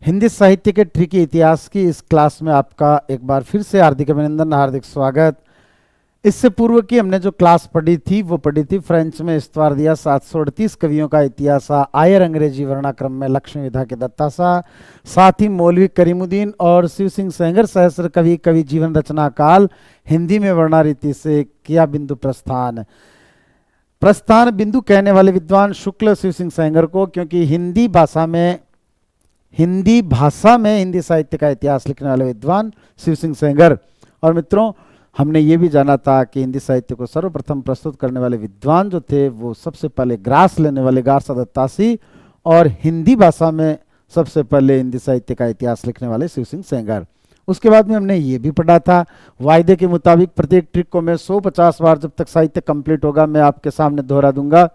हिंदी साहित्य के ट्रिकी इतिहास की इस क्लास में आपका एक बार फिर से हार्दिक अभिनंदन, हार्दिक स्वागत। इससे पूर्व की हमने जो क्लास पढ़ी थी वो पढ़ी थी फ्रेंच में इस्तवार दिया 738 कवियों का इतिहास, आयर अंग्रेजी वर्णाक्रम में लक्ष्मी विधा के दत्तासा, साथ ही मौलवी करीमुद्दीन और शिव सिंह सेंगर सहस्र कवि कवि जीवन रचना काल हिंदी में वर्णारीति से किया बिंदु प्रस्थान। प्रस्थान बिंदु कहने वाले विद्वान शुक्ल शिव सिंह सेंगर को, क्योंकि हिंदी भाषा में हिंदी साहित्य का इतिहास लिखने वाले विद्वान शिव सिंह सेंगर। और मित्रों, हमने ये भी जाना था कि हिंदी साहित्य को सर्वप्रथम प्रस्तुत करने वाले विद्वान जो थे वो सबसे पहले ग्रास लेने वाले गारसा दत्तासी, और हिंदी भाषा में सबसे पहले हिंदी साहित्य का इतिहास लिखने वाले शिव सिंह सेंगर। उसके बाद में हमने ये भी पढ़ा था, वायदे के मुताबिक प्रत्येक ट्रिक को मैं 150 बार जब तक साहित्य कंप्लीट होगा मैं आपके सामने दोहरा दूंगा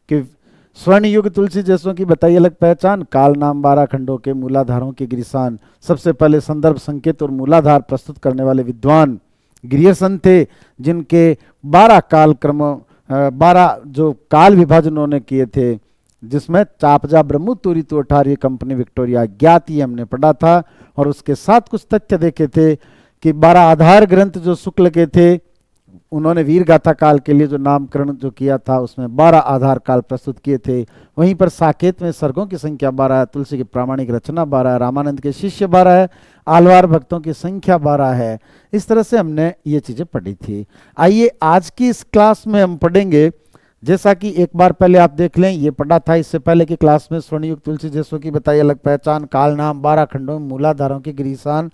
कि स्वर्ण युग तुलसी जैसों की बताई अलग पहचान, काल नाम 12 खंडों के मूलाधारों के गिरिसान। सबसे पहले संदर्भ संकेत और मूलाधार प्रस्तुत करने वाले विद्वान ग्रियर्सन थे, जिनके 12 काल क्रम 12 जो काल विभाजन उन्होंने किए थे, जिसमें चापजा ब्रह्मु तुरी तो अठारी कंपनी विक्टोरिया ज्ञात, ये हमने पढ़ा था। और उसके साथ कुछ तथ्य देखे थे कि 12 आधार ग्रंथ जो शुक्ल के थे, उन्होंने वीर गाथा काल के लिए जो नामकरण जो किया था उसमें 12 आधार काल प्रस्तुत किए थे। वहीं पर साकेत में सर्गों की संख्या 12 है, तुलसी की प्रामाणिक रचना 12 है, रामानंद के शिष्य 12 है, आलवार भक्तों की संख्या 12 है। इस तरह से हमने ये चीजें पढ़ी थी। आइए आज की इस क्लास में हम पढ़ेंगे, जैसा कि एक बार पहले आप देख लें, ये पढ़ा था इससे पहले की क्लास में, स्वर्णयुग तुलसी जैसों की बताई अलग पहचान, काल नाम 12 खंडों में मूलाधारों की गिरिसान।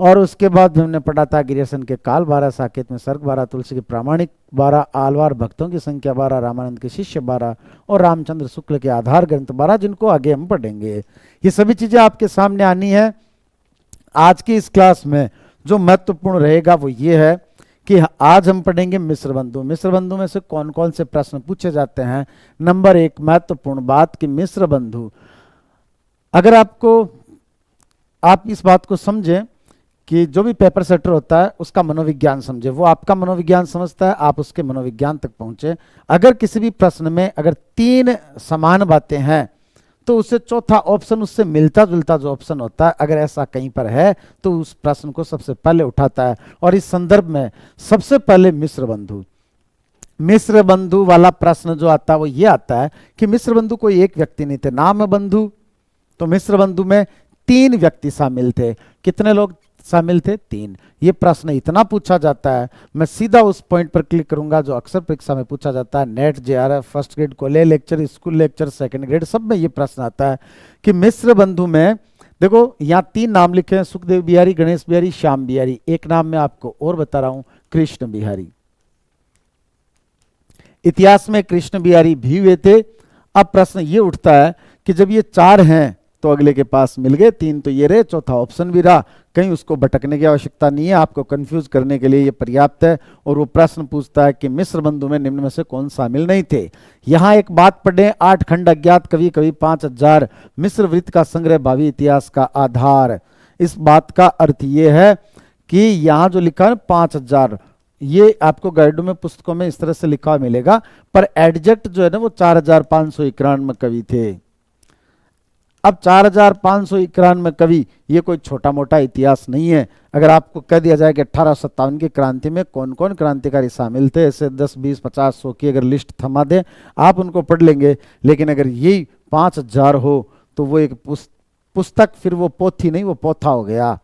और उसके बाद हमने पढ़ा था गिरियर्सन के काल 12, साकेत में सर्ग 12, तुलसी की प्रामाणिक 12, आलवार भक्तों की संख्या 12, रामानंद के शिष्य 12 और रामचंद्र शुक्ल के आधार ग्रंथ 12, जिनको आगे हम पढ़ेंगे। ये सभी चीजें आपके सामने आनी है। आज की इस क्लास में जो महत्वपूर्ण रहेगा वो ये है कि आज हम पढ़ेंगे मिश्र बंधु। मिश्र बंधु में से कौन कौन से प्रश्न पूछे जाते हैं। नंबर 1 महत्वपूर्ण बात कि मिश्र बंधु, अगर आप इस बात को समझें कि जो भी पेपर सेटर होता है उसका मनोविज्ञान समझे, वो आपका मनोविज्ञान समझता है, आप उसके मनोविज्ञान तक पहुंचे। अगर किसी भी प्रश्न में अगर 3 समान बातें हैं तो उससे चौथा ऑप्शन उससे मिलता जुलता जो ऑप्शन होता है, अगर ऐसा कहीं पर है तो उस प्रश्न को सबसे पहले उठाता है। और इस संदर्भ में सबसे पहले मिश्र बंधु वाला प्रश्न जो आता है वो ये आता है कि मिश्र बंधु कोई एक व्यक्ति नहीं थे, नाम बंधु। तो मिश्र बंधु में 3 व्यक्ति शामिल थे। कितने लोग शामिल थे? 3। ये प्रश्न इतना पूछा जाता है, मैं सीधा उस पॉइंट पर क्लिक करूंगा जो अक्सर परीक्षा में पूछा जाता है, net JRF first grade college lecture school lecture second grade सब में ये प्रश्न आता है कि मिश्र बंधु में देखो यहाँ 3 नाम लिखे हैं, सुखदेव बिहारी, गणेश बिहारी, श्याम बिहारी। एक नाम मैं आपको और बता रहा हूं, कृष्ण बिहारी। इतिहास में कृष्ण बिहारी भी हुए थे। अब प्रश्न ये उठता है कि जब ये 4 हैं तो अगले के पास मिल गए, 3 तो ये रहे, चौथा ऑप्शन भी रहा, कहीं उसको भटकने की आवश्यकता नहीं है, आपको कंफ्यूज करने के लिए ये पर्याप्त है। और वो प्रश्न पूछता है कि मिश्र बंधु में निम्न में से कौन शामिल नहीं थे। यहां एक बात पढ़े, 8 खंड अज्ञात कवि कवि 5000, मिश्र वृत्त का संग्रह भावी इतिहास का आधार। इस बात का अर्थ ये है कि यहां जो लिखा है 5000, ये आपको गाइडों में पुस्तकों में इस तरह से लिखा मिलेगा, पर एडजेक्ट जो है ना वो 4591 कवि थे। अब 4591 कवि ये कोई छोटा मोटा इतिहास नहीं है। अगर आपको कह दिया जाए कि 1857 की क्रांति में कौन कौन क्रांतिकारी शामिल थे, ऐसे 10 20 50 100 की अगर लिस्ट थमा दे आप उनको पढ़ लेंगे। लेकिन अगर यही 5000 हो तो वो एक पुस्तक, फिर वो पोथी नहीं वो पोथा हो गया।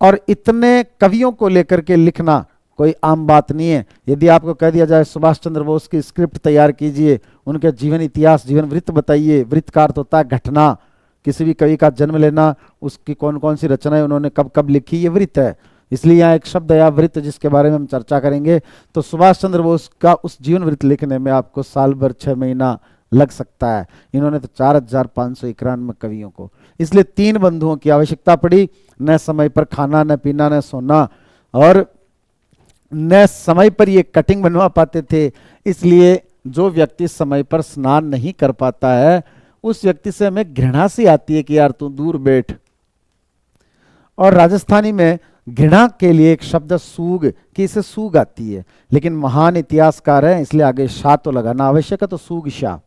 और इतने कवियों को लेकर के लिखना कोई आम बात नहीं है। यदि आपको कह दिया जाए सुभाष चंद्र बोस की स्क्रिप्ट तैयार कीजिए, उनके जीवन इतिहास जीवन वृत्त बताइए, वृत्त का अर्थ होता है घटना, किसी भी कवि का जन्म लेना, उसकी कौन कौन सी रचनाएं उन्होंने कब कब लिखी, ये वृत्त है। इसलिए यहाँ एक शब्द है वृत्त जिसके बारे में हम चर्चा करेंगे। तो सुभाष चंद्र बोस का उस जीवन वृत्त लिखने में आपको साल भर 6 महीना लग सकता है। इन्होंने तो 4591 कवियों को, इसलिए 3 बंधुओं की आवश्यकता पड़ी। न समय पर खाना, न पीना, न सोना, और न समय पर ये कटिंग बनवा पाते थे। इसलिए जो व्यक्ति समय पर स्नान नहीं कर पाता है उस व्यक्ति से हमें घृणा सी आती है कि यार तू दूर बैठ। और राजस्थानी में घृणा के लिए एक शब्द सूग, कि इसे सूग आती है, लेकिन महान इतिहासकार है इसलिए आगे शाह तो लगाना आवश्यक है, तो सूग शाह।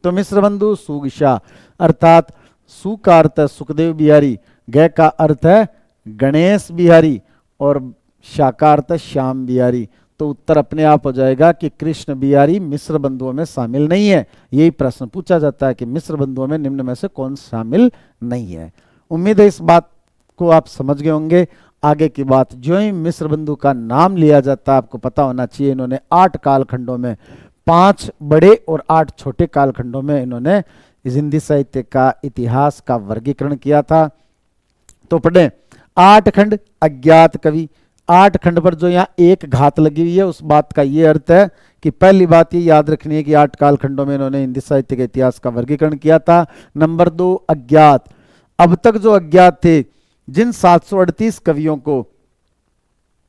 तो मिश्र बंधु सूग शाह, अर्थात सु का अर्थ है सुखदेव बिहारी, ग का अर्थ है गणेश बिहारी और शा का अर्थ है श्याम बिहारी। तो उत्तर अपने आप हो जाएगा कि कृष्ण बिहारी मिश्र बंधुओं में शामिल नहीं है। यही प्रश्न पूछा जाता है कि मिश्र बंधुओं में निम्न में से कौन शामिल नहीं है। उम्मीद है इस बात को आप समझ गए होंगे। आगे की बात, जो ही मिश्र बंधु का नाम लिया जाता है आपको पता होना चाहिए इन्होंने 8 कालखंडों में, 5 बड़े और 8 छोटे कालखंडों में इन्होंने इस हिंदी साहित्य का इतिहास का वर्गीकरण किया था। तो पढ़ें, 8 खंड अज्ञात कवि। 8 खंड पर जो यहाँ एक घात लगी हुई है उस बात का ये अर्थ है कि पहली बात ये याद रखनी है कि 8 कालखंडों में इन्होंने हिंदी साहित्य के इतिहास का वर्गीकरण किया था। नंबर 2 अज्ञात। अब तक जो अज्ञात थे, जिन 738 कवियों को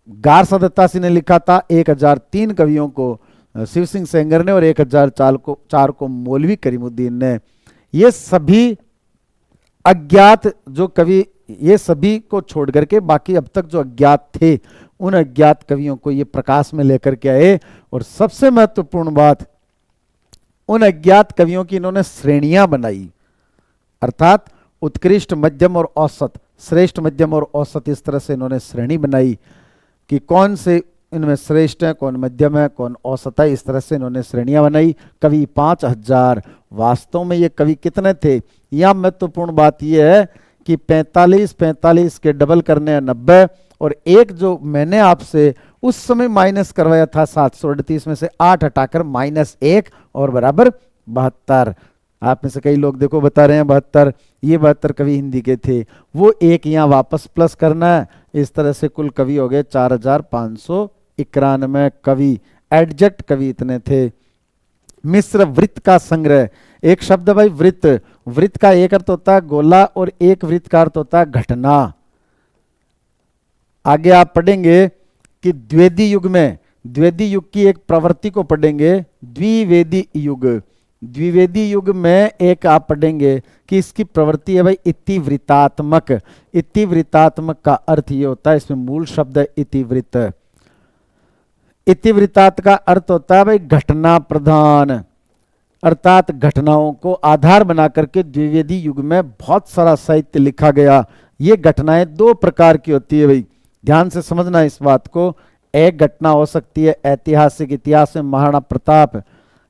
गारसा दत्तासी ने लिखा था, 1003 कवियों को शिव सिंह सेंगर ने और 1004 को मौलवी करीमुद्दीन ने, ये सभी अज्ञात जो कवि, ये सभी को छोड़ करके बाकी अब तक जो अज्ञात थे उन अज्ञात कवियों को ये प्रकाश में लेकर के आए। और सबसे महत्वपूर्ण बात, उन अज्ञात कवियों की इन्होंने श्रेणियां बनाई, अर्थात उत्कृष्ट, मध्यम और औसत, श्रेष्ठ, मध्यम और औसत, इस तरह से इन्होंने श्रेणी बनाई कि कौन से इनमें श्रेष्ठ है, कौन मध्यम है, कौन औसत है। इस तरह से इन्होंने श्रेणियां बनाई। कवि 5000। वास्तव में ये कवि कितने थे? यहां महत्वपूर्ण बात यह है कि 45 के डबल करने हैं 90, और एक जो मैंने आपसे उस समय माइनस करवाया था 738 में से 8 हटाकर -1 और बराबर 72। आप में से कई लोग देखो बता रहे हैं 72, ये 72 कवि हिंदी के थे, वो एक यहाँ वापस प्लस करना है। इस तरह से कुल कवि हो गए 4591 कवि। एडजेक्ट कवि इतने थे। मिश्र वृत्त का संग्रह, एक शब्द भाई वृत्त, वृत्त का एक अर्थ होता है गोला और एक वृत्त का अर्थ होता है घटना। आगे आप पढ़ेंगे कि द्विवेदी युग में, द्विवेदी युग की एक प्रवृत्ति को पढ़ेंगे, द्विवेदी युग। द्विवेदी युग में एक आप पढ़ेंगे कि इसकी प्रवृत्ति है भाई इतिवृत्तात्मक। इतिवृत्तात्मक का अर्थ ये होता है, इसमें मूल शब्द है इतिवृत्त। इतिवृत्तात का अर्थ होता है भाई घटना प्रधान, अर्थात घटनाओं को आधार बना करके द्विवेदी युग में बहुत सारा साहित्य लिखा गया। ये घटनाएं 2 प्रकार की होती है भाई, ध्यान से समझना इस बात को। एक घटना हो सकती है ऐतिहासिक, इतिहास में महाराणा प्रताप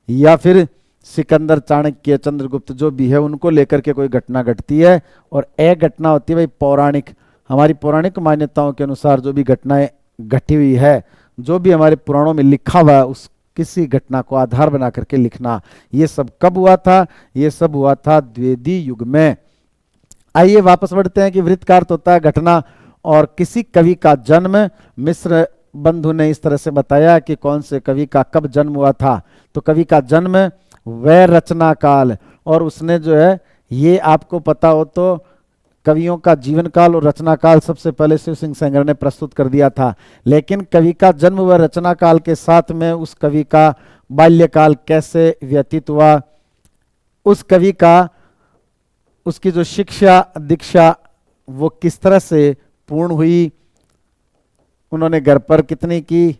या फिर सिकंदर, चाणक्य, चंद्रगुप्त जो भी है उनको लेकर के कोई घटना घटती है। और एक घटना होती है भाई पौराणिक, हमारी पौराणिक मान्यताओं के अनुसार जो भी घटनाएं घटी हुई है, जो भी हमारे पुराणों में लिखा हुआ है, उस किसी घटना को आधार बना करके लिखना। ये सब कब हुआ था? ये सब हुआ था द्विवेदी युग में। आइए वापस बढ़ते हैं कि वृत्त का अर्थ होता है घटना। और किसी कवि का जन्म, मिश्र बंधु ने इस तरह से बताया कि कौन से कवि का कब जन्म हुआ था। तो कवि का जन्म, वह रचना काल, और उसने जो है ये आपको पता हो तो कवियों का जीवन काल और रचना काल सबसे पहले शिव सिंह सेंगर ने प्रस्तुत कर दिया था। लेकिन कवि का जन्म व रचना काल के साथ में उस कवि का बाल्यकाल कैसे व्यतीत हुआ, उस कवि का, उसकी जो शिक्षा दीक्षा वो किस तरह से पूर्ण हुई, उन्होंने घर पर कितनी की,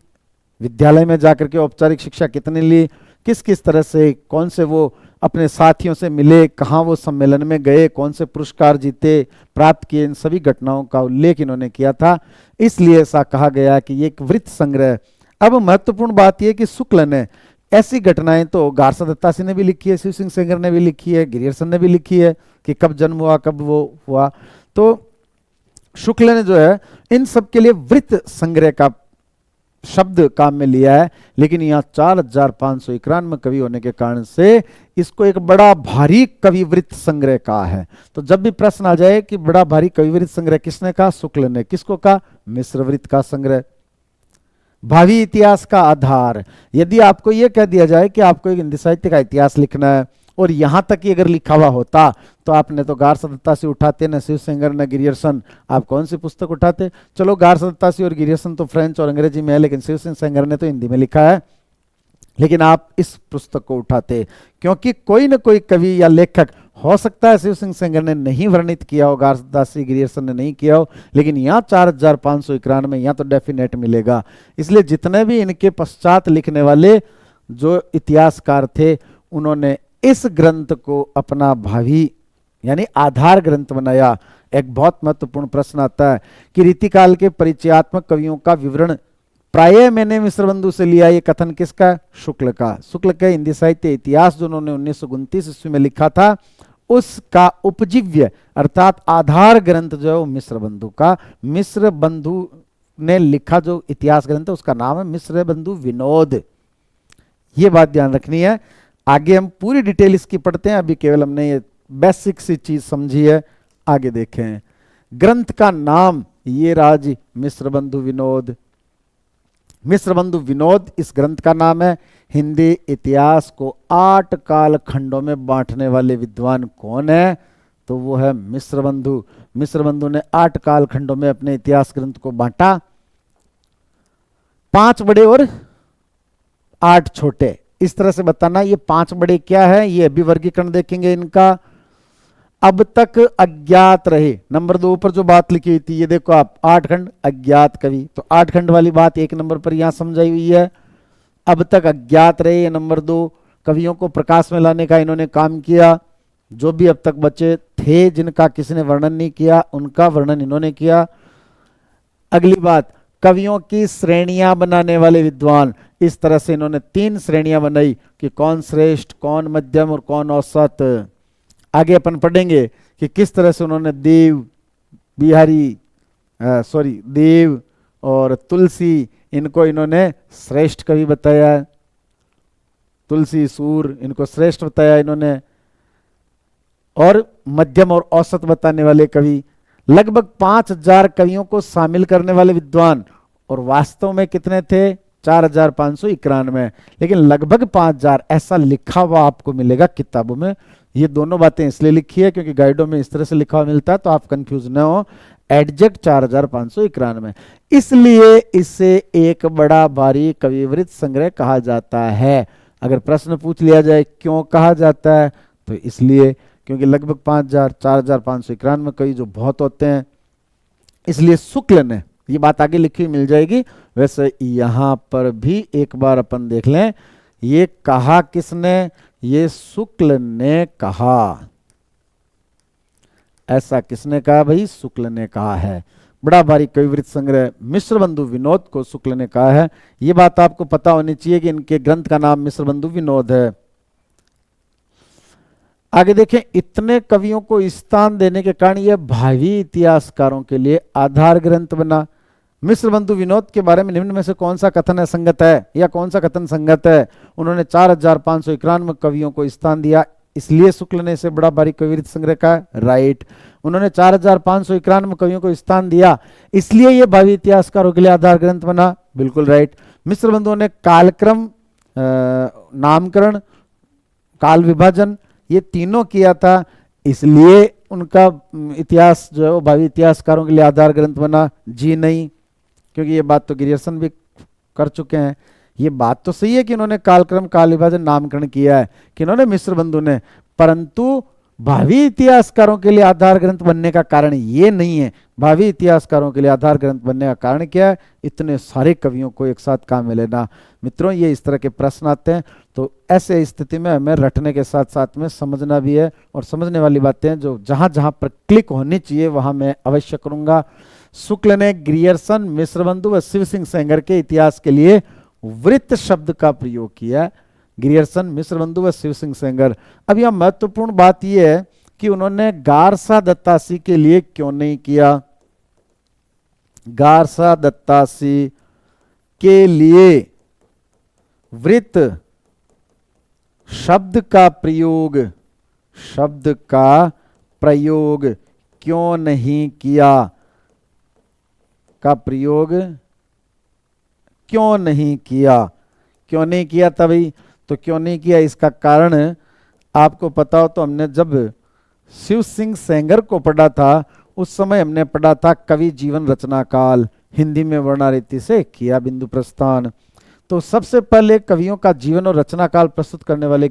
विद्यालय में जाकर के औपचारिक शिक्षा कितनी ली, किस किस तरह से, कौन से वो अपने साथियों से मिले, कहाँ वो सम्मेलन में गए, कौन से पुरस्कार जीते, प्राप्त किए, इन सभी घटनाओं का उल्लेख इन्होंने किया था। इसलिए ऐसा कहा गया कि ये एक वृत्त संग्रह। अब महत्वपूर्ण बात यह कि शुक्ल ने ऐसी घटनाएं तो गारसा दत्तासी ने भी लिखी है, शिव सिंह सेंगर ने भी लिखी है, गिरियर्सन ने भी लिखी है कि कब जन्म हुआ, कब वो हुआ। तो शुक्ल ने जो है इन सब के लिए वृत्त संग्रह का शब्द काम में लिया है। लेकिन यहाँ 4591 कवि होने के कारण से इसको एक बड़ा भारी कविवृत्त संग्रह कहा है। तो जब भी प्रश्न आ जाए कि बड़ा भारी कविवृत्त संग्रह किसने कहा? शुक्ल ने। किसको कहा? मिश्रवृत्त का संग्रह। भावी इतिहास का आधार, यदि आपको यह कह दिया जाए कि आपको एक हिंदी साहित्य का इतिहास लिखना है और यहां तक ही अगर लिखा हुआ होता तो आपने तो गारसा दत्तासी उठाते, न शिव सेंगर न गिरियर्सन, आप कौन सी पुस्तक उठाते? चलो गारसा दत्तासी और गिरियर्सन तो फ्रेंच और अंग्रेजी में है, लेकिन शिव सिंह सेंगर ने तो हिंदी में लिखा है। लेकिन आप इस पुस्तक को उठाते क्योंकि कोई न कोई कवि या लेखक, हो सकता है शिव सिंह सेंगर ने नहीं वर्णित किया हो, गारसा दत्तासी गिरियर्सन ने नहीं किया हो, लेकिन यहाँ 4591 में यहाँ तो डेफिनेट मिलेगा। इसलिए जितने भी इनके पश्चात लिखने वाले जो इतिहासकार थे उन्होंने इस ग्रंथ को अपना भावी यानी आधार ग्रंथ बनाया। एक बहुत महत्वपूर्ण प्रश्न आता है कि रीतिकाल के परिचयात्मक कवियों का विवरण प्राय मैंने मिश्रबंधु से लिया। ये कथन किसका? शुक्ल का। शुक्ल के हिंदी साहित्य इतिहास जो उन्होंने 1929 ईस्वी में लिखा था, उसका उपजीव्य अर्थात आधार ग्रंथ जो है वो मिश्रबंधु का। मिश्रबंधु ने लिखा जो इतिहास ग्रंथ है उसका नाम है मिश्रबंधु विनोद। ये बात ध्यान रखनी है। आगे हम पूरी डिटेल इसकी पढ़ते हैं, अभी केवल हमने ये बेसिक सी चीज समझी है। आगे देखें, ग्रंथ का नाम ये राज मिश्रबंधु विनोद। मिश्रबंधु विनोद इस ग्रंथ का नाम है। हिंदी इतिहास को 8 काल खंडों में बांटने वाले विद्वान कौन है? तो वो है मिश्रबंधु। मिश्रबंधु ने 8 काल खंडों में अपने इतिहास ग्रंथ को बांटा, 5 बड़े और 8 छोटे। इस तरह से बताना ये 5 बड़े क्या है, ये अभी वर्गीकरण देखेंगे इनका। अब तक अज्ञात रहे, नंबर 2 पर जो बात लिखी हुई थी ये देखो आप, 8 खंड अज्ञात कवि, तो 8 खंड वाली बात 1 नंबर पर यहां समझाई हुई है। अब तक अज्ञात रहे, ये नंबर 2, कवियों को प्रकाश में लाने का इन्होंने काम किया। जो भी अब तक बचे थे जिनका किसी ने वर्णन नहीं किया, उनका वर्णन इन्होंने किया। अगली बात, कवियों की श्रेणियां बनाने वाले विद्वान। इस तरह से इन्होंने 3 श्रेणियां बनाई कि कौन श्रेष्ठ, कौन मध्यम और कौन औसत। आगे अपन पढ़ेंगे कि किस तरह से उन्होंने देव और तुलसी, इनको इन्होंने श्रेष्ठ कवि बताया। तुलसी, सूर, इनको श्रेष्ठ बताया इन्होंने। और मध्यम और औसत बताने वाले कवि, लगभग 5000 कवियों को शामिल करने वाले विद्वान। और वास्तव में कितने थे? 4591। लेकिन लगभग 5000 ऐसा लिखा हुआ आपको मिलेगा किताबों में। ये दोनों बातें इसलिए लिखी है क्योंकि गाइडों में इस तरह से लिखा हुआ मिलता है, तो आप कंफ्यूज न हो। एडजेक्ट 4591, इसलिए इसे एक बड़ा भारी कविवृत संग्रह कहा जाता है। अगर प्रश्न पूछ लिया जाए क्यों कहा जाता है, तो इसलिए क्योंकि लगभग 4591 कवि जो बहुत होते हैं, इसलिए शुक्ल ने, ये बात आगे लिखी हुई मिल जाएगी। वैसे यहां पर भी एक बार अपन देख लें, ये कहा किसने? ये शुक्ल ने कहा। ऐसा किसने कहा भाई? शुक्ल ने कहा है। बड़ा भारी कविवृत संग्रह मिश्रबंधु विनोद को शुक्ल ने कहा है। ये बात आपको पता होनी चाहिए कि इनके ग्रंथ का नाम मिश्रबंधु विनोद है। आगे देखें, इतने कवियों को स्थान देने के कारण यह भावी इतिहासकारों के लिए आधार ग्रंथ बना। मिश्रबंधु विनोद के बारे में निम्न में से कौन सा कथन संगत है या कौन सा कथन संगत है? उन्होंने 4591 कवियों को स्थान दिया, इसलिए शुक्ल ने इसे बड़ा भारी कविवृत संग्रह का। राइट। उन्होंने 4591 कवियों को स्थान दिया, इसलिए यह भावी इतिहासकारों के लिए आधार ग्रंथ बना। बिल्कुल राइट। मिश्रबंधुओं ने कालक्रम, नामकरण, काल विभाजन, ये तीनों किया था, इसलिए उनका इतिहास जो है वो भावी इतिहासकारों के लिए आधार ग्रंथ बना। जी नहीं, क्योंकि ये बात तो ग्रियर्सन भी कर चुके हैं। ये बात तो सही है कि इन्होंने कालक्रम, काल विभाजन, नामकरण किया है कि इन्होंने मिश्रबंधु ने, परंतु भावी इतिहासकारों के लिए आधार ग्रंथ बनने का कारण ये नहीं है। भावी इतिहासकारों के लिए आधार ग्रंथ बनने का कारण क्या है? इतने सारे कवियों को एक साथ काम में लेना। मित्रों, ये इस तरह के प्रश्न आते हैं, तो ऐसे स्थिति में हमें रटने के साथ साथ में समझना भी है। और समझने वाली बातें जो जहां जहां पर क्लिक होनी चाहिए वहां मैं अवश्य करूंगा। शुक्ल ने ग्रियर्सन, मिश्रबंधु व शिव सिंह सेंगर के इतिहास के लिए वृत्त शब्द का प्रयोग किया। ग्रियर्सन, मिश्रबंधु व शिव सिंह सेंगर। अब यह महत्वपूर्ण बात यह है कि उन्होंने गारसा दत्तासी के लिए क्यों नहीं किया? गारसा दत्तासी के लिए वृत्त शब्द का प्रयोग क्यों नहीं किया? क्यों नहीं किया तभी? तो क्यों नहीं किया इसका कारण आपको पता हो तो हमने जब शिव सिंह सेंगर को पढ़ा था उस समय हमने पढ़ा था कवि जीवन रचना काल, हिंदी में वर्णारीति से किया बिंदु प्रस्थान। तो सबसे पहले कवियों का जीवन और रचना काल प्रस्तुत करने वाले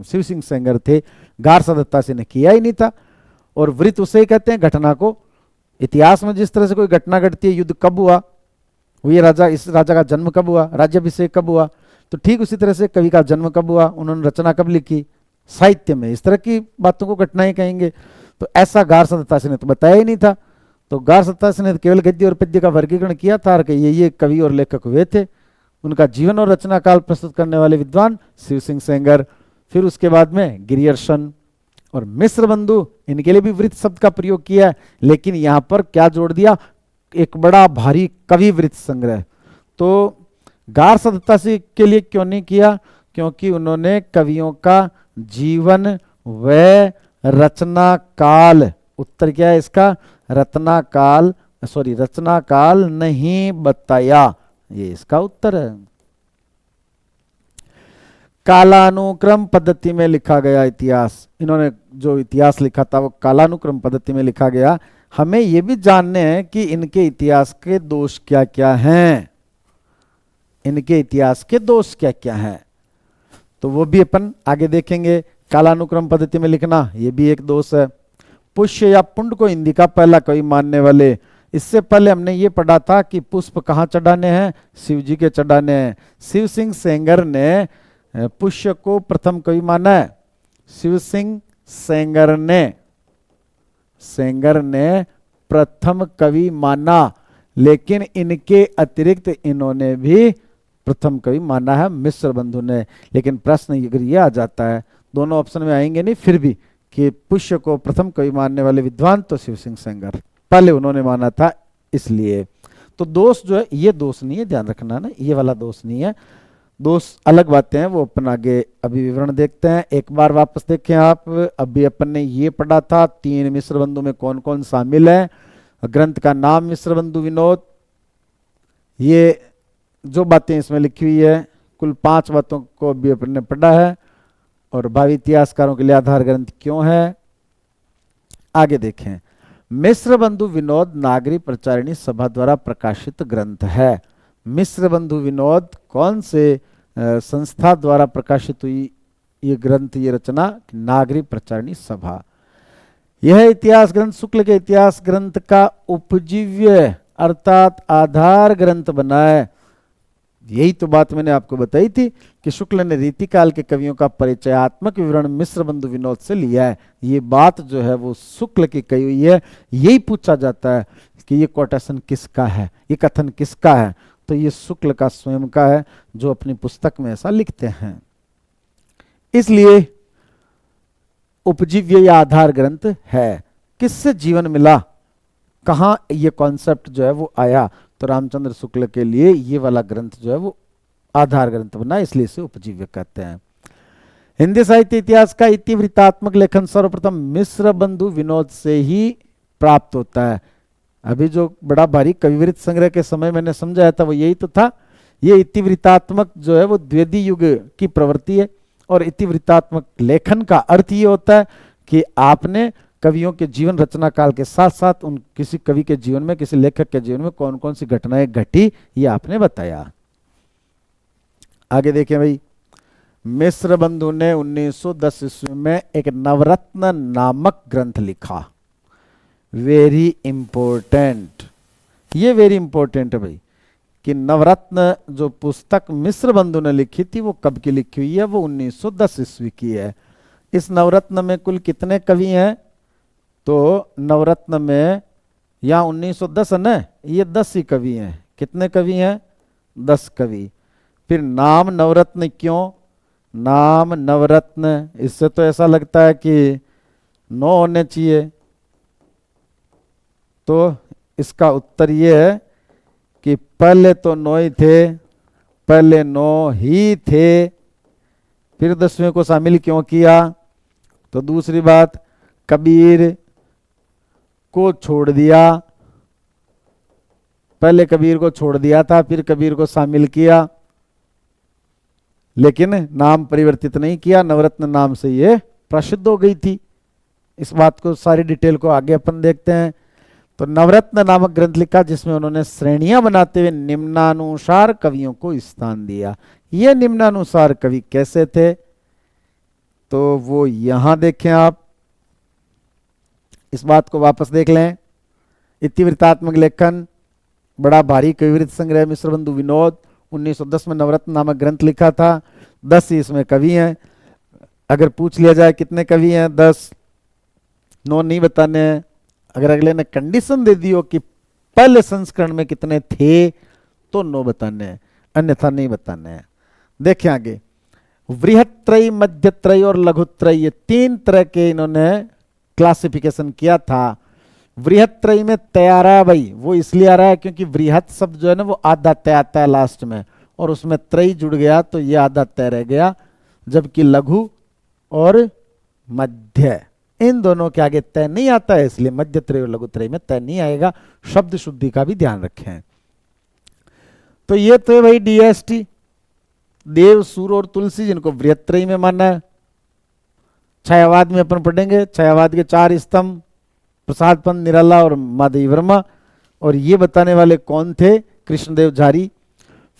शिव सिंह सेंगर थे। गारसा दत्तासी ने किया ही नहीं था। और वृत्त उसे ही कहते हैं घटना को। इतिहास में जिस तरह से कोई घटना घटती है, युद्ध कब हुआ, ये राजा, इस राजा का जन्म कब हुआ, राज्याभिषेक कब हुआ, तो ठीक उसी तरह से कवि का जन्म कब हुआ, उन्होंने रचना कब लिखी, साहित्य में इस तरह की बातों को घटनाएं कहेंगे। तो ऐसा गार सत्तासी ने तो बताया ही नहीं था। तो गार सत्तासी ने केवल गद्य और पद्य का वर्गीकरण किया था कि ये कवि और लेखक हुए थे। उनका जीवन और रचना काल प्रस्तुत करने वाले विद्वान शिव सिंह सेंगर। फिर उसके बाद में गिरियर्शन और मिश्र बंधु, इनके लिए भी वृत्त शब्द का प्रयोग किया, लेकिन यहां पर क्या जोड़ दिया, एक बड़ा भारी कवि वृत्त संग्रह। तो गार सत्तासी के लिए क्यों नहीं किया, क्योंकि उन्होंने कवियों का जीवन व रचना काल, उत्तर क्या है इसका, रचना काल नहीं बताया, ये इसका उत्तर है। कालानुक्रम पद्धति में लिखा गया इतिहास, इन्होंने जो इतिहास लिखा था वो कालानुक्रम पद्धति में लिखा गया। हमें ये भी जानने हैं कि इनके इतिहास के दोष क्या क्या हैं, इनके इतिहास के दोष क्या क्या हैं, तो वो भी अपन आगे देखेंगे। कालानुक्रम पद्धति में लिखना ये भी एक दोष है। पुष्य या पुंड को हिंदी का पहला कवि मानने वाले, इससे पहले हमने ये पढ़ा था कि पुष्प कहाँ चढ़ाने हैं, शिव जी के चढ़ाने हैं। शिव सिंह सेंगर ने पुष्य को प्रथम कवि माना है। शिव सिंह सेंगर ने प्रथम कवि माना, लेकिन इनके अतिरिक्त इन्होंने भी प्रथम कवि माना है मिश्र बंधु ने। लेकिन प्रश्न अगर ये आ जाता है, दोनों ऑप्शन में आएंगे नहीं फिर भी, कि पुष्य को प्रथम कवि मानने वाले विद्वान तो शिव सिंह सेंगर, पहले उन्होंने माना था इसलिए। तो दोष जो है ये दोष नहीं है, ध्यान रखना ना, ये वाला दोष नहीं है, दोष अलग बातें हैं, वो अपन आगे अभी विवरण देखते हैं। एक बार वापस देखें आप, अभी अपन ने ये पढ़ा था 3 मिश्र बंधु में कौन कौन शामिल है। ग्रंथ का नाम मिश्र बंधु विनोद, ये जो बातें इसमें लिखी हुई है कुल 5 बातों को अभी अपन ने पढ़ा है, और भावी इतिहासकारों के लिए आधार ग्रंथ क्यों है, आगे देखें। मिश्र बंधु विनोद नागरी प्रचारिणी सभा द्वारा प्रकाशित ग्रंथ है। मिश्र बंधु विनोद कौन से संस्था द्वारा प्रकाशित हुई ये ग्रंथ, ये रचना, नागरी प्रचारिणी सभा। यह इतिहास ग्रंथ शुक्ल के इतिहास ग्रंथ का उपजीव्य अर्थात आधार ग्रंथ बना है। यही तो बात मैंने आपको बताई थी कि शुक्ल ने रीतिकाल के कवियों का परिचयात्मक विवरण मिश्र बंधु विनोद से लिया है। ये बात जो है वो शुक्ल की कही हुई है। यही पूछा जाता है कि ये कोटेशन किसका है, ये कथन किसका है, तो ये शुक्ल का स्वयं का है, जो अपनी पुस्तक में ऐसा लिखते हैं। इसलिए उपजीव्य या आधार ग्रंथ है। किससे जीवन मिला, कहां ये कॉन्सेप्ट जो है वो आया, तो रामचंद्र शुक्ल के लिए ये वाला ग्रंथ जो है वो आधार ग्रंथ बना, इसलिए इसे उपजीव्य कहते हैं। हिंदी साहित्य इतिहास का इतिवृत्तात्मक लेखन सर्वप्रथम मिश्र बंधु विनोद से ही प्राप्त होता है। अभी जो बड़ा भारी कविवृत्त संग्रह के समय मैंने समझाया था वो यही तो था। ये इतिवृत्तात्मक जो है वो द्विवेदी युग की प्रवृत्ति है, और इतिवृत्तात्मक लेखन का अर्थ ये होता है कि आपने कवियों के जीवन रचना काल के साथ साथ उन किसी कवि के जीवन में, किसी लेखक के जीवन में कौन कौन सी घटनाएं घटी, ये आपने बताया। आगे देखें भाई, मिश्र बंधु ने 1910 ईस्वी में एक नवरत्न नामक ग्रंथ लिखा। वेरी इंपॉर्टेंट, ये वेरी इंपॉर्टेंट है भाई, कि नवरत्न जो पुस्तक मिश्र बंधु ने लिखी थी वो कब की लिखी हुई है, वो 1910 ईस्वी की है। इस नवरत्न में कुल कितने कवि हैं, तो नवरत्न में यहाँ 1910 है ना, ये 10 ही कवि हैं। कितने कवि हैं, 10 कवि। फिर नाम नवरत्न क्यों, नाम नवरत्न, इससे तो ऐसा लगता है कि 9 होने चाहिए, तो इसका उत्तर ये है कि पहले तो 9 ही थे, पहले 9 ही थे, फिर 10वें को शामिल क्यों किया, तो दूसरी बात, कबीर को छोड़ दिया, पहले कबीर को छोड़ दिया था, फिर कबीर को शामिल किया, लेकिन नाम परिवर्तित नहीं किया, नवरत्न नाम से ये प्रसिद्ध हो गई थी। इस बात को सारी डिटेल को आगे अपन देखते हैं। तो नवरत्न नामक ग्रंथ लिखा जिसमें उन्होंने श्रेणियां बनाते हुए निम्नानुसार कवियों को स्थान दिया। ये निम्नानुसार कवि कैसे थे, तो वो यहां देखें आप, इस बात को वापस देख लें। इतिवृत्तात्मक लेखन, बड़ा भारी कविवृत्त संग्रह मिश्र बंधु विनोद, 1910 में नवरत्न नामक ग्रंथ लिखा था, 10 ही इसमें कवि हैं। अगर पूछ लिया जाए कितने कवि हैं, 10, 9 नहीं बताने हैं। अगर अगले ने कंडीशन दे दी हो कि पहले संस्करण में कितने थे तो 9 बताने हैं, अन्यथा नहीं बताने हैं। देखें आगे, वृहत्त्रयी, मध्यत्रयी और लघुत्रयी, ये 3 तरह के इन्होंने क्लासिफिकेशन किया था। वृहत्त्रयी में तय आ रहा है भाई, वो इसलिए आ रहा है क्योंकि वृहत शब्द जो है ना वो आधा तय आता है लास्ट में, और उसमें त्रयी जुड़ गया तो ये आधा तय रह गया। जबकि लघु और मध्य इन दोनों के आगे तय नहीं आता है, इसलिए मध्यत्रयी और लघुत्रयी में तय नहीं आएगा। शब्द शुद्धि का भी ध्यान रखें। तो ये तो है भाई डीएसटी, देव, सूर्य और तुलसी, जिनको वृहत्त्रयी में माना है। छायावाद में अपन पढ़ेंगे, छायावाद के 4 स्तंभ, प्रसाद पंत, निराला और माधवी वर्मा, और ये बताने वाले कौन थे, कृष्णदेव झारी।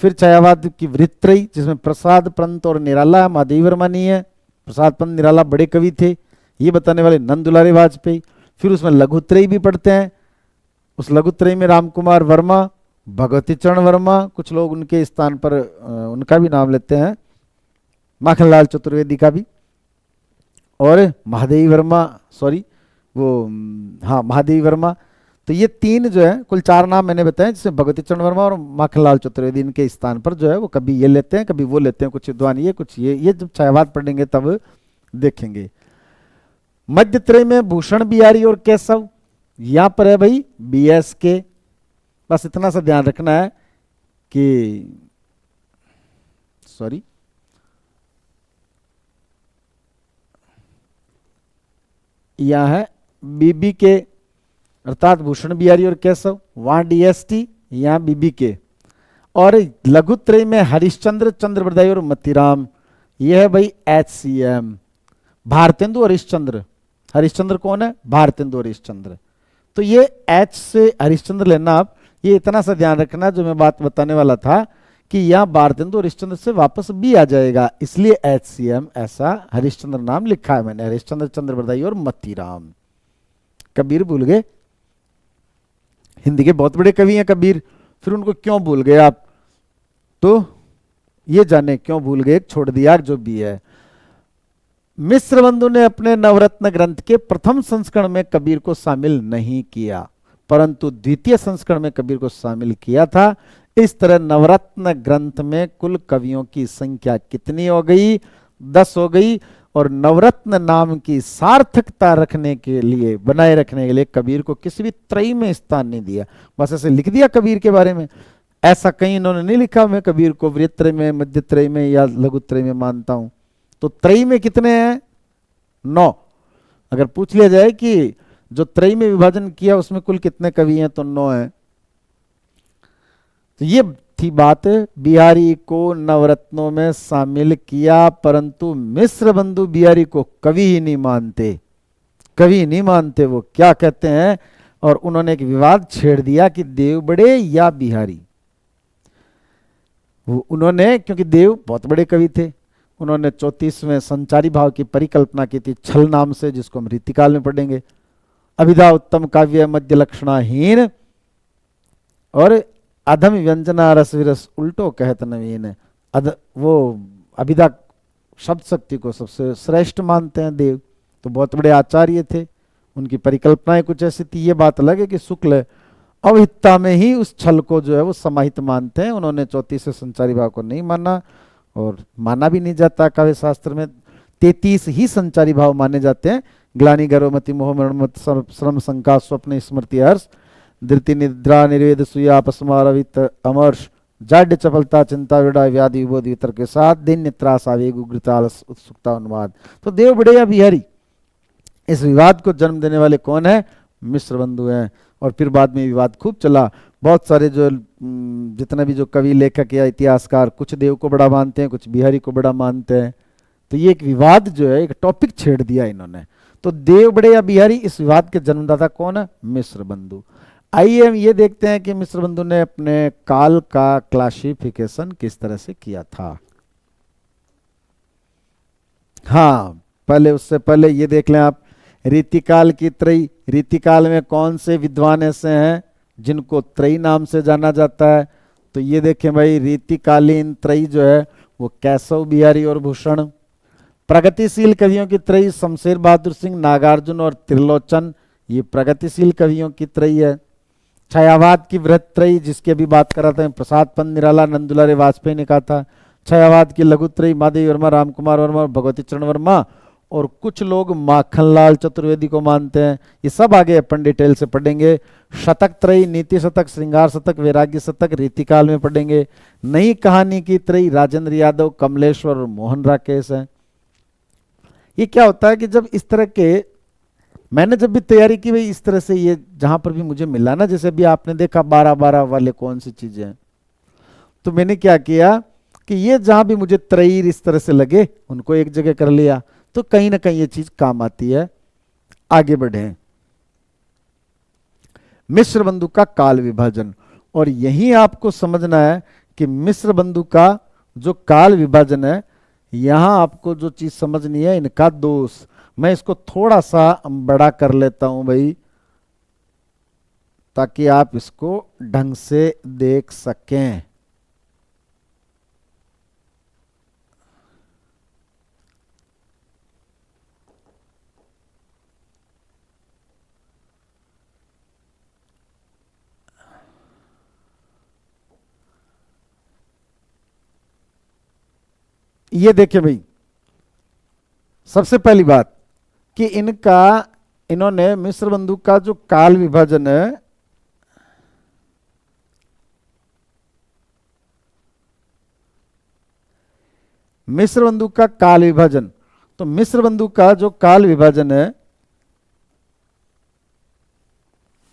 फिर छायावाद की वृत्त्रयी, जिसमें प्रसाद पंत और निराला, माधवी वर्मा नहीं है। प्रसाद पंत, निराला बड़े कवि थे, ये बताने वाले नंद दुलारी वाजपेयी। फिर उसमें लघुत्रयी भी पढ़ते हैं, उस लघुत्रयी में राम कुमार वर्मा, भगवती चरण वर्मा, कुछ लोग उनके स्थान पर उनका भी नाम लेते हैं, माखनलाल चतुर्वेदी का भी, और महादेवी वर्मा, सॉरी वो हाँ महादेवी वर्मा। तो ये 3 जो है, कुल 4 नाम मैंने बताए, जिसमें भगवती चरण वर्मा और माखनलाल चतुर्वेदी, इनके स्थान पर जो है वो कभी ये लेते हैं कभी वो लेते हैं, कुछ विद्वान ये कुछ ये जब छायावाद पढ़ेंगे तब देखेंगे। मध्यत्रय में भूषण, बिहारी और केशव, यहां पर है भाई BSK। बस इतना सा ध्यान रखना है कि सॉरी यहां है BBK, अर्थात भूषण, बिहारी और केशव, वहां DST, यहां BBK। और लघुत्रय में हरिश्चंद्र, चंद्रप्रदायी और मतीराम, यह है भाई HCM, भारतेंदु हरिश्चंद्र। हरिश्चंद्र कौन है, भारतेंदु हरिश्चंद्र। तो ये H से हरिश्चंद्र लेना आप, ये इतना सा ध्यान रखना जो मैं बात बताने वाला था कि यहाँ भारतेंदु हरिश्चंद्र से वापस B आ जाएगा, इसलिए HCM ऐसा हरिश्चंद्र नाम लिखा है मैंने। हरिश्चंद्र, चंद्रप्रदायी और मतीराम। कबीर भूल गए, हिंदी के बहुत बड़े कवि हैं कबीर, फिर उनको क्यों भूल गए आप, तो ये जाने क्यों भूल गए, छोड़ दिया जो भी है। मिश्र बंधु ने अपने नवरत्न ग्रंथ के प्रथम संस्करण में कबीर को शामिल नहीं किया, परंतु द्वितीय संस्करण में कबीर को शामिल किया था। इस तरह नवरत्न ग्रंथ में कुल कवियों की संख्या कितनी हो गई, 10 हो गई। और नवरत्न नाम की सार्थकता रखने के लिए, बनाए रखने के लिए कबीर को किसी भी त्रयी में स्थान नहीं दिया, बस ऐसे लिख दिया कबीर के बारे में। ऐसा कहीं इन्होंने नहीं लिखा मैं कबीर को वृहत्त्रयी में, मध्यत्रयी में या लघुत्रयी में मानता हूं। तो त्रयी में कितने हैं, 9। अगर पूछ लिया जाए कि जो त्रयी में विभाजन किया उसमें कुल कितने कवि हैं, तो 9 हैं। तो ये थी बात, बिहारी को नवरत्नों में शामिल किया, परंतु मिश्र बंधु बिहारी को कवि ही नहीं मानते, कवि नहीं मानते। वो क्या कहते हैं, और उन्होंने एक विवाद छेड़ दिया कि देव बड़े या बिहारी। उन्होंने, क्योंकि देव बहुत बड़े कवि थे, उन्होंने 34वें संचारी भाव की परिकल्पना की थी छल नाम से, जिसको हम रीतिकाल में पढ़ेंगे। अभिधा उत्तम काव्य मध्य लक्षणाहीन, और अधम व्यंजना रस विरस उल्टो कहत नवीन। वो अभिधा शब्द शक्ति को सबसे श्रेष्ठ मानते हैं देव, तो बहुत बड़े आचार्य थे, उनकी परिकल्पनाएं कुछ ऐसी थी। ये बात अलग है कि शुक्ल अवहिता में ही उस छल को जो है वो समाहित मानते हैं। उन्होंने 34 संचारी भाव को नहीं माना, और माना भी नहीं जाता काव्य शास्त्र में। 33 ही संचारी भाव माने जाते हैं, ग्लानि गर्वमति मोह मरण मत श्रम शंका स्वप्न स्मृति हर्ष धृति निद्रा निर्वेद सुया अपस्मारवित अमर्ष जाड्य चपलता चिंता विड़ा व्याधि विबोध वितर के साथ दिन नित्रास आवेग उग्रता उत्सुकता उन्माद। तो देव बड़े या बिहारी, इस विवाद को जन्म देने वाले कौन है, मिश्र बंधु हैं। और फिर बाद में विवाद खूब चला, बहुत सारे जो जितने भी जो कवि लेखक या इतिहासकार, कुछ देव को बड़ा मानते हैं, कुछ बिहारी को बड़ा मानते हैं। तो ये एक विवाद जो है, एक टॉपिक छेड़ दिया इन्होंने। तो देव बड़े या बिहारी, इस विवाद के जन्मदाता कौन है, मिश्र बंधु। आइए हम ये देखते हैं कि मिश्र बंधु ने अपने काल का क्लासिफिकेशन किस तरह से किया था। हाँ, पहले उससे पहले ये देख लें आप, रीतिकाल की त्रयी। रीतिकाल में कौन से विद्वान ऐसे हैं जिनको त्रयी नाम से जाना जाता है, तो ये देखें भाई, रीतिकालीन त्रयी जो है वो केशव, बिहारी और भूषण। प्रगतिशील कवियों की त्रयी शमशेर बहादुर सिंह, नागार्जुन और त्रिलोचन, ये प्रगतिशील कवियों की त्रयी है। छायावाद की वृहत त्रयी, जिसकी अभी बात कर रहा था, प्रसाद पंत निराला, नंदुलारे वाजपेयी ने कहा था। छायावाद की लघु त्रयी, माधवी वर्मा, रामकुमार वर्मा और भगवती चरण वर्मा, और कुछ लोग माखनलाल चतुर्वेदी को मानते हैं। ये सब आगे अपन डिटेल से पढ़ेंगे। शतक त्रयी, नीति शतक, श्रृंगार शतक, वैराग्य शतक रीतिकाल में पढ़ेंगे। नई कहानी की त्रयी राजेंद्र यादव, कमलेश्वर और मोहन राकेश है। ये क्या होता है कि जब इस तरह के, मैंने जब भी तैयारी की भाई इस तरह से, ये जहां पर भी मुझे मिला ना, जैसे भी आपने देखा 12-12 वाले कौन सी चीजें हैं, तो मैंने क्या किया कि ये जहां भी मुझे त्रयी इस तरह से लगे उनको एक जगह कर लिया, तो कहीं ना कहीं ये चीज काम आती है। आगे बढ़े। मिश्र बंधु का काल विभाजन, और यही आपको समझना है कि मिश्र बंधु का जो काल विभाजन है, यहां आपको जो चीज समझनी है, इनका दोष। मैं इसको थोड़ा सा बड़ा कर लेता हूं भाई, ताकि आप इसको ढंग से देख सकें। ये देखिए भाई, सबसे पहली बात कि इन्होंने मिश्र बंधु का जो काल विभाजन है, मिश्र बंधु का काल विभाजन, तो मिश्र बंधु का जो काल विभाजन है,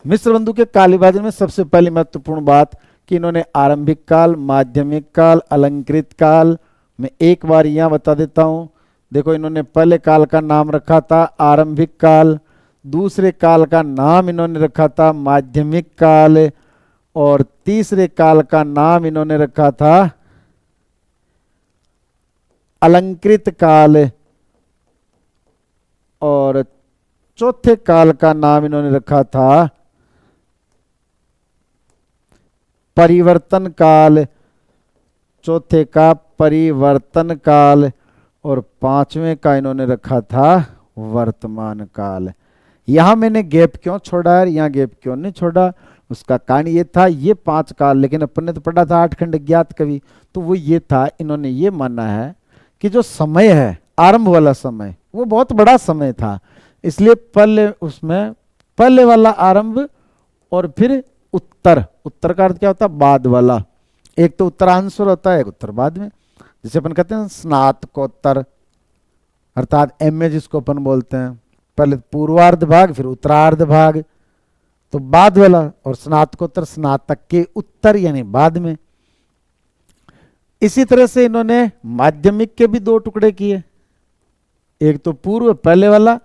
मिश्र बंधु के काल विभाजन में सबसे पहली महत्वपूर्ण बात कि इन्होंने आरंभिक काल, माध्यमिक काल, अलंकृत काल, मैं एक बार यहां बता देता हूं। देखो, इन्होंने पहले काल का नाम रखा था आरंभिक काल, दूसरे काल का नाम इन्होंने रखा था माध्यमिक काल, और तीसरे काल का नाम इन्होंने रखा था अलंकृत काल, और चौथे काल का नाम इन्होंने रखा था परिवर्तन काल, चौथे का परिवर्तन काल, और पांचवें का इन्होंने रखा था वर्तमान काल। यहां मैंने गैप क्यों छोड़ा है, यहां गैप क्यों नहीं छोड़ा, उसका कारण ये था, ये 5 काल, लेकिन अपन ने तो पढ़ा था 8 खंड ज्ञात कवि, तो वो ये था, इन्होंने ये माना है कि जो समय है, आरंभ वाला समय, वो बहुत बड़ा समय था, इसलिए पहले उसमें पहले वाला आरंभ, और फिर उत्तर, उत्तर का अर्थ क्या होता है, बाद वाला। एक तो उत्तरांशुर होता है, एक उत्तर बाद में, जिसे अपन कहते हैं स्नातकोत्तर, अर्थात एमए जिसको अपन बोलते हैं, पहले पूर्वार्ध भाग फिर उत्तरार्ध भाग, तो बाद वाला, और स्नातकोत्तर स्नातक के उत्तर यानी बाद में। इसी तरह से इन्होंने माध्यमिक के भी 2 टुकड़े किए, एक तो पूर्व पहले वाला,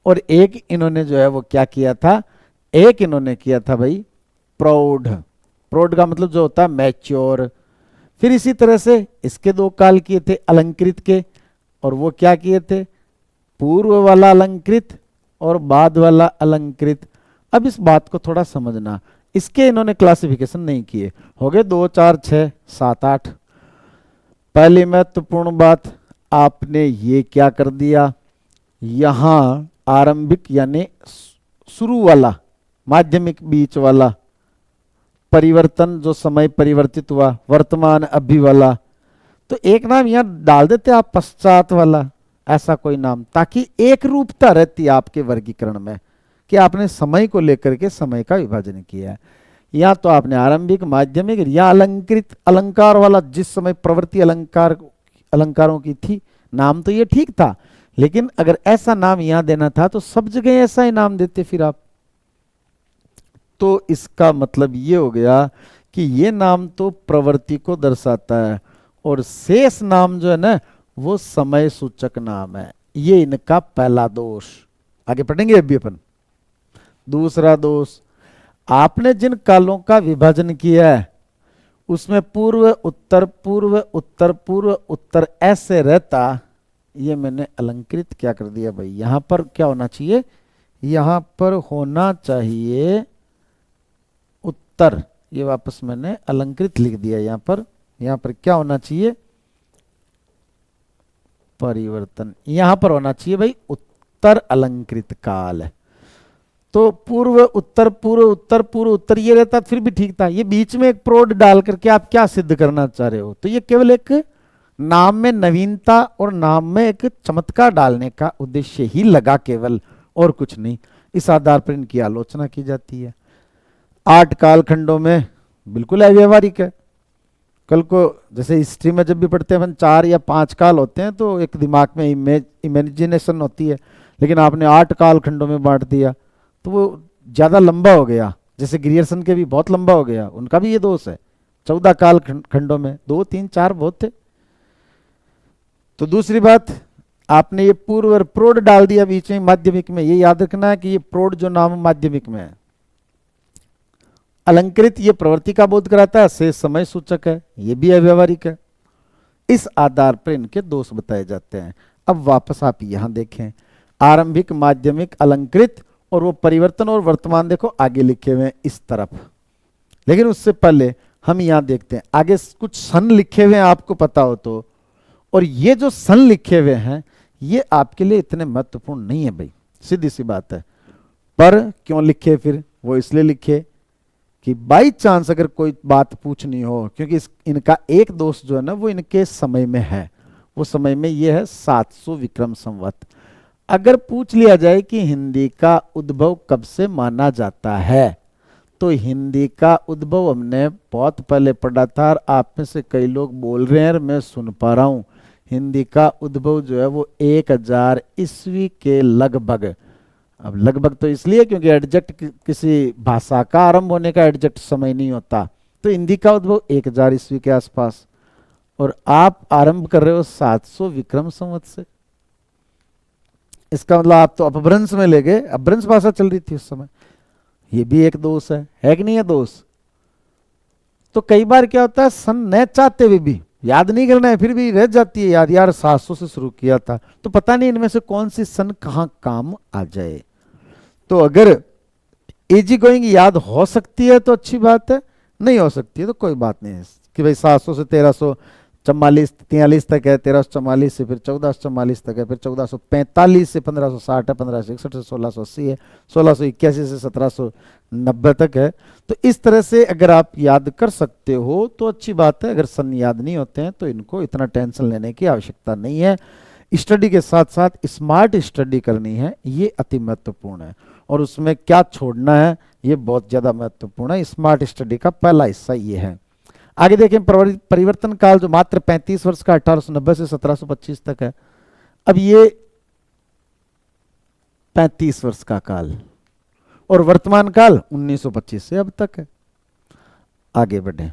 और एक इन्होंने जो है वो क्या किया था, एक इन्होंने किया था भाई प्रौढ़, प्रौढ़ का मतलब जो होता है मैच्योर। फिर इसी तरह से इसके 2 काल किए थे अलंकृत के, और वो क्या किए थे, पूर्व वाला अलंकृत और बाद वाला अलंकृत। अब इस बात को थोड़ा समझना, इसके इन्होंने क्लासिफिकेशन नहीं किए, हो गए 2, 4, 6, 7, 8। पहली महत्वपूर्ण बात, आपने ये क्या कर दिया, यहां आरंभिक यानी शुरू वाला, माध्यमिक बीच वाला, परिवर्तन जो समय परिवर्तित हुआ, वर्तमान अभी वाला, तो एक नाम यहां डाल देते आप पश्चात वाला, ऐसा कोई नाम, ताकि एक रूपता रहती आपके वर्गीकरण में कि आपने समय को लेकर के समय का विभाजन किया है। या तो आपने आरंभिक, माध्यमिक या अलंकृत, अलंकार वाला, जिस समय प्रवृत्ति अलंकारों की थी, नाम तो ये ठीक था, लेकिन अगर ऐसा नाम यहां देना था तो सब जगह ऐसा ही नाम देते फिर आप। तो इसका मतलब ये हो गया कि ये नाम तो प्रवृत्ति को दर्शाता है, और शेष नाम जो है ना वो समय सूचक नाम है। ये इनका पहला दोष। आगे पढ़ेंगे अभी अपन। दूसरा दोष, आपने जिन कालों का विभाजन किया है उसमें पूर्व उत्तर, पूर्व उत्तर, पूर्व उत्तर ऐसे रहता, ये मैंने अलंकृत क्या कर दिया भाई, यहां पर क्या होना चाहिए, यहां पर होना चाहिए उत्तर, ये वापस मैंने अलंकृत लिख दिया, यहां पर क्या होना चाहिए, परिवर्तन, यहां पर होना चाहिए भाई उत्तर अलंकृत काल। तो पूर्व उत्तर पूर्व उत्तर पूर्व उत्तर ये रहता फिर भी ठीक था, ये बीच में एक प्रोड डाल करके आप क्या सिद्ध करना चाह रहे हो? तो ये केवल एक नाम में नवीनता और नाम में एक चमत्कार डालने का उद्देश्य ही लगा केवल, और कुछ नहीं। इस आधार पर इनकी आलोचना की जाती है। 8 कालखंडों में बिल्कुल अव्यवहारिक है। कल को जैसे हिस्ट्री में जब भी पढ़ते हैं अपन 4 या 5 काल होते हैं तो एक दिमाग में इमेजिनेशन होती है, लेकिन आपने 8 कालखंडों में बांट दिया तो वो ज्यादा लंबा हो गया। जैसे ग्रियर्सन के भी बहुत लंबा हो गया, उनका भी ये दोष है। 14 काल खंडों में 2 3 4 बहुत थे। तो दूसरी बात, आपने ये पूर्व और प्रोड डाल दिया बीच में माध्यमिक में। ये याद रखना है कि ये प्रोड जो नाम माध्यमिक में है। अलंकृत ये प्रवृत्ति का बोध कराता है, शेष समय सूचक है, ये भी अव्यवहारिक है। इस आधार पर इनके दोष बताए जाते हैं। अब वापस आप यहां देखें, आरंभिक माध्यमिक अलंकृत, और वो परिवर्तन और वर्तमान देखो आगे लिखे हुए हैं इस तरफ। लेकिन उससे पहले हम यहां देखते हैं आगे कुछ सन लिखे हुए हैं, आपको पता हो तो। और ये जो सन लिखे हुए हैं ये आपके लिए इतने महत्वपूर्ण नहीं है भाई, सीधी सी बात है। पर क्यों लिखे फिर? वो इसलिए लिखे कि बाई चांस अगर कोई बात पूछनी हो, क्योंकि इनका एक दोष जो है ना वो इनके समय में है। वो समय में ये है 700 विक्रम संवत। अगर पूछ लिया जाए कि हिंदी का उद्भव कब से माना जाता है, तो हिंदी का उद्भव हमने बहुत पहले पढ़ा था, और आप में से कई लोग बोल रहे हैं और मैं सुन पा रहा हूं, हिंदी का उद्भव जो है वो 1000 ईस्वी के लगभग। अब लगभग तो इसलिए क्योंकि एडजेक्ट किसी भाषा का आरंभ होने का एडजेक्ट समय नहीं होता। तो हिंदी का उद्भव 1000 ईस्वी के आसपास, और आप आरंभ कर रहे हो 700 विक्रम संवत से। इसका मतलब आप तो अपभ्रंश में ले गए, अपभ्रंश भाषा चल रही थी उस समय। ये भी एक दोष है कि नहीं है दोष? तो कई बार क्या होता है, सन न चाहते हुए भी याद नहीं करना है, फिर भी रह जाती है याद, यार 700 से शुरू किया था, तो पता नहीं इनमें से कौन सी सन कहां काम आ जाए। तो अगर इजी गोइंग याद हो सकती है तो अच्छी बात है, नहीं हो सकती है तो कोई बात नहीं है कि भाई 700 से 1343 तक है, 1344 से फिर 1444 तक है, फिर 1445 से 1560 है, 1561 से 1680 है, 1681 से 1790 तक है। तो इस तरह से अगर आप याद कर सकते हो तो अच्छी बात है। अगर सन याद नहीं होते हैं तो इनको इतना टेंशन लेने की आवश्यकता नहीं है। स्टडी के साथ साथ स्मार्ट स्टडी करनी है, ये अति महत्वपूर्ण है, और उसमें क्या छोड़ना है ये बहुत ज्यादा महत्वपूर्ण है। स्मार्ट स्टडी का पहला हिस्सा ये है। आगे देखें, परिवर्तन काल जो मात्र 35 वर्ष का 1890 से 1725 तक है। अब ये 35 वर्ष का काल, और वर्तमान काल 1925 से अब तक है। आगे बढ़े,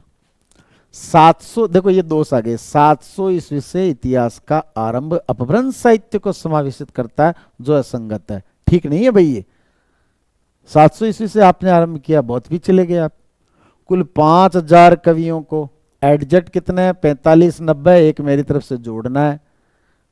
700 देखो ये दोष आगे, 700 ईस्वी से इतिहास का आरंभ अपभ्रंश साहित्य को समावेशित करता है जो असंगत है। ठीक नहीं है भाई, ये 700 ईस्वी से आपने आरंभ किया, बहुत भी चले गए आप। कुल 5000 कवियों को एडजेक्ट कितने हैं? 45 90, एक मेरी तरफ से जोड़ना है।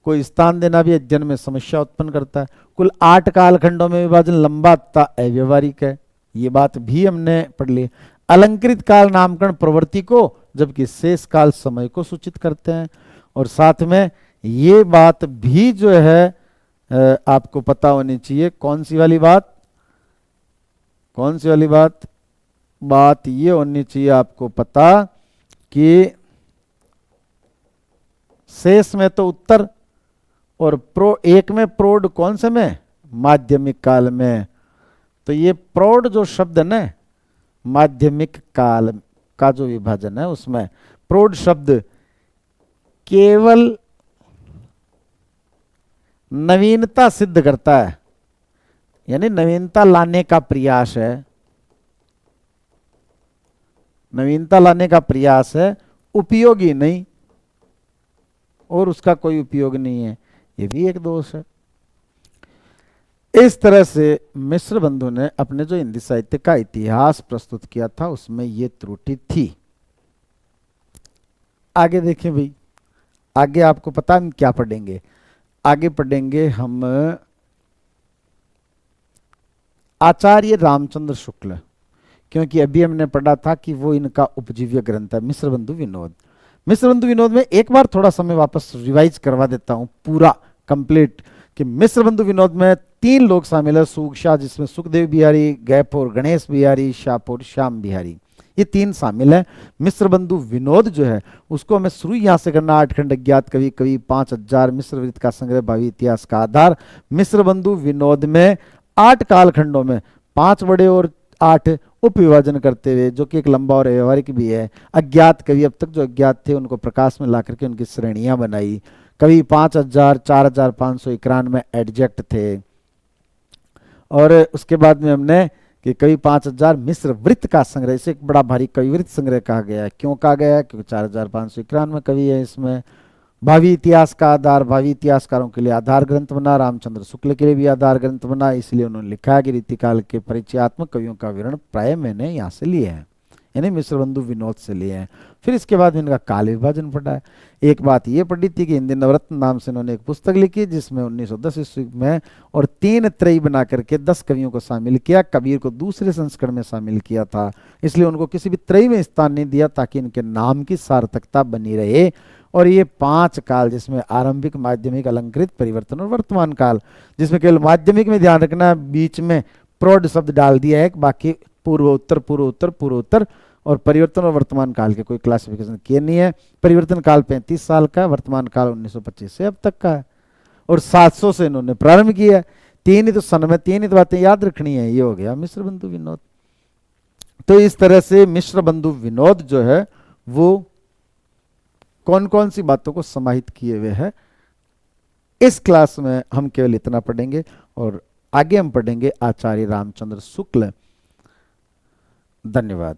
कोई स्थान देना भी अध्ययन में समस्या उत्पन्न करता है। कुल 8 कालखंडों में विभाजन लंबा तथा अव्यवहारिक है, ये बात भी हमने पढ़ ली। अलंकृत काल नामकरण प्रवृत्ति को, जबकि शेष काल समय को सूचित करते हैं। और साथ में ये बात भी जो है आपको पता होनी चाहिए, कौन सी वाली बात? कौन सी वाली बात? बात ये होनी चाहिए आपको पता कि शेष में तो उत्तर, और एक में प्रौढ़, कौन से में? माध्यमिक काल में। तो ये प्रौढ़ जो शब्द है ना, माध्यमिक काल का जो विभाजन है उसमें प्रौढ़ शब्द केवल नवीनता सिद्ध करता है, यानी नवीनता लाने का प्रयास है, नवीनता लाने का प्रयास है, उपयोगी नहीं, और उसका कोई उपयोग नहीं है, ये भी एक दोष है। इस तरह से मिश्र बंधु ने अपने जो हिंदी साहित्य का इतिहास प्रस्तुत किया था उसमें ये त्रुटि थी। आगे देखें भाई, आगे आपको पता हम क्या पढ़ेंगे? आगे पढ़ेंगे हम आचार्य रामचंद्र शुक्ल, क्योंकि अभी हमने पढ़ा था कि वो इनका उपजीव्य ग्रंथ है मिश्र बंधु विनोद। मिश्र बंधु विनोद में एक बार थोड़ा समय वापस रिवाइज करवा देता हूं पूरा कंप्लीट, कि मिश्र बंधु विनोद में 3 लोग शामिल है सूक्शा, जिसमें सुखदेव बिहारी, गैपुर गणेश बिहारी, शाहपुर श्याम बिहारी, ये 3 शामिल है। मिश्र बंधु विनोद जो है उसको हमें शुरू यहां से करना, 8 खंड अज्ञात कवि, कवि 5000, मिश्र वृत्त का संग्रह, भावी इतिहास का आधार। मिश्र बंधु विनोद में 8 कालखंडों में 5 बड़े और 8 उप विभाजन करते हुए, जो कि एक लंबा और व्यवहारिक भी है। अज्ञात कवि, अब तक जो अज्ञात थे उनको प्रकाश में ला करके उनकी श्रेणियां बनाई। कवि 5000, 4591 एडजेक्ट थे। और उसके बाद में हमने कि कवि 5000 मिश्र वृत्त का संग्रह, इसे एक बड़ा भारी कवि वृत्त संग्रह कहा गया है। क्यों कहा गया है? क्योंकि 4591 कवि है इसमें। भावी इतिहास का आधार, भावी इतिहासकारों के लिए आधार ग्रंथ बना, रामचंद्र शुक्ल के लिए भी आधार ग्रंथ बना, इसलिए उन्होंने लिखा है कि रीतिकाल के परिचयात्मक कवियों का विवरण प्राय मैंने यहाँ से लिए हैं, यानी मिश्र बंधु विनोद से लिए हैं। फिर इसके बाद इनका काल विभाजन पढ़ा है। एक बात ये पढ़ी थी कि हिंदी नवरत्न नाम से इन्होंने एक पुस्तक लिखी, जिसमें 1910 ईस्वी में और 3 त्रयी बना करके 10 कवियों को शामिल किया। कबीर को दूसरे संस्करण में शामिल किया था, इसलिए उनको किसी भी त्रयी में स्थान नहीं दिया, ताकि इनके नाम की सार्थकता बनी रहे। और ये 5 काल, जिसमें आरंभिक, माध्यमिक, अलंकृत, परिवर्तन और वर्तमान काल, जिसमें केवल माध्यमिक में ध्यान रखना बीच में प्रौढ़ शब्द डाल दिया है, बाकी पूर्व उत्तर, पूर्व उत्तर, पूर्व उत्तर, और परिवर्तन और वर्तमान काल के कोई क्लासिफिकेशन किए नहीं है। परिवर्तन काल 35 साल का, वर्तमान काल 1925 से अब तक का है, और 700 से इन्होंने प्रारंभ किया। 3 ही तो सन में 3 ही तो बातें याद रखनी है। ये हो गया मिश्र बंधु विनोद। तो इस तरह से मिश्र बंधु विनोद जो है वो कौन कौन सी बातों को समाहित किए हुए है, इस क्लास में हम केवल इतना पढ़ेंगे, और आगे हम पढ़ेंगे आचार्य रामचंद्र शुक्ल। धन्यवाद।